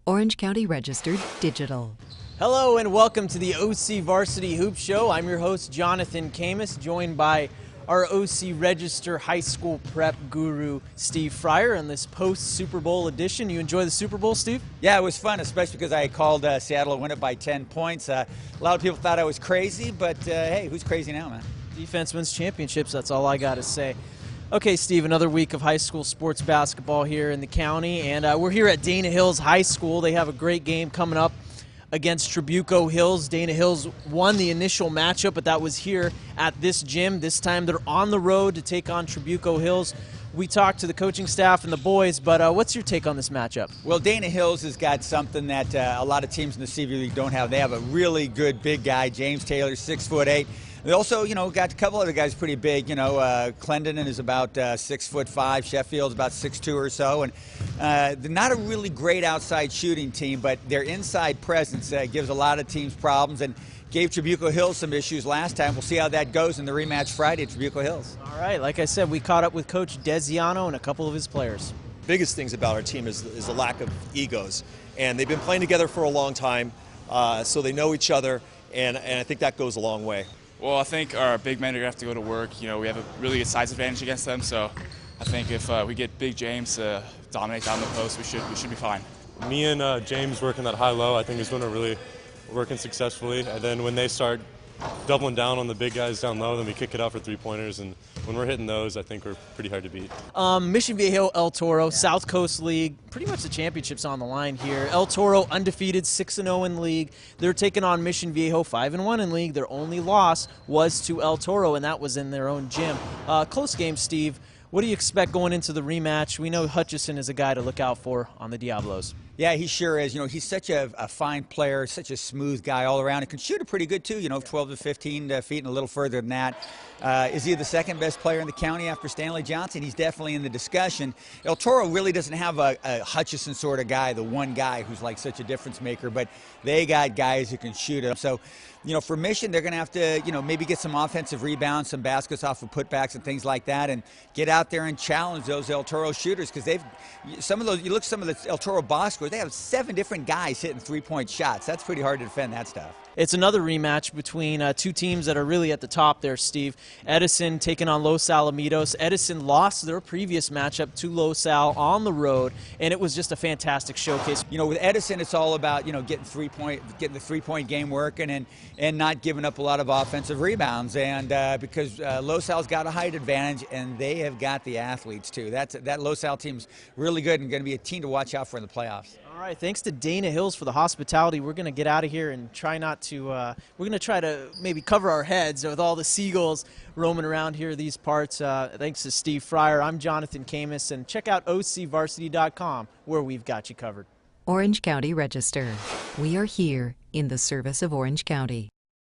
Orange County Registered Digital. Hello and welcome to the OCVarsity Hoops Show. I'm your host, Jonathan Khamis, joined by our OC Register High School Prep guru, Steve Fryer, on this post-Super Bowl edition. You enjoy the Super Bowl, Steve? Yeah, it was fun, especially because I called Seattle to win it by 10 points. A lot of people thought I was crazy, but hey, who's crazy now, man? Defense wins championships, that's all I got to say. Okay, Steve, another week of high school sports basketball here in the county, and we're here at Dana Hills High School. They have a great game coming up against Trabuco Hills. Dana Hills won the initial matchup, but that was here at this gym. This time they're on the road to take on Trabuco Hills. We talked to the coaching staff and the boys, but what's your take on this matchup? Well, Dana Hills has got something that a lot of teams in the CV League don't have. They have a really good big guy, James Taylor, 6'8". They also, got a couple other guys pretty big. Clendon is about 6'5". Sheffield's about 6'2" or so. And they're not a really great outside shooting team, but their inside presence gives a lot of teams problems and gave Trabuco Hills some issues last time. We'll see how that goes in the rematch Friday at Trabuco Hills. All right, like I said, we caught up with Coach Desiano and a couple of his players. Biggest things about our team is the lack of egos. And they've been playing together for a long time, so they know each other, and I think that goes a long way. Well, I think our big men are going to have to go to work. We have a really good size advantage against them, so I think if we get Big James to dominate down the post, we should be fine. Me and James working that high-low, I think is going to really working successfully. And then when they start doubling down on the big guys down low, then we kick it out for three-pointers. And when we're hitting those, I think we're pretty hard to beat. Mission Viejo, El Toro, South Coast League, pretty much the championship's on the line here. El Toro undefeated, 6-0 in league. They're taking on Mission Viejo, 5-1 in league. Their only loss was to El Toro, and that was in their own gym. Close game, Steve. What do you expect going into the rematch? We know Hutchison is a guy to look out for on the Diablos. Yeah, he sure is. He's such a fine player, such a smooth guy all around. He can shoot it pretty good, too, 12 to 15 feet and a little further than that. Is he the second best player in the county after Stanley Johnson? He's definitely in the discussion. El Toro really doesn't have a Hutchison sort of guy, the one guy who's like such a difference maker, but they got guys who can shoot it. So, for Mission, they're going to have to, maybe get some offensive rebounds, some baskets off of putbacks and things like that, and get out there and challenge those El Toro shooters, because you look at some of the El Toro box scores, they have 7 different guys hitting three-point shots. That's pretty hard to defend that stuff. It's another rematch between two teams that are really at the top there, Steve. Edison taking on Los Alamitos. Edison lost their previous matchup to Los Al on the road, and it was just a fantastic showcase. With Edison, it's all about, getting the three-point game working and not giving up a lot of offensive rebounds. And because Los Al's got a height advantage, and they have got the athletes, too. That Los Al team's really good and going to be a team to watch out for in the playoffs. All right, thanks to Dana Hills for the hospitality. We're going to get out of here and try not to, we're going to try to maybe cover our heads with all the seagulls roaming around here these parts. Thanks to Steve Fryer. I'm Jonathan Khamis, and check out OCVarsity.com where we've got you covered. Orange County Register. We are here in the service of Orange County.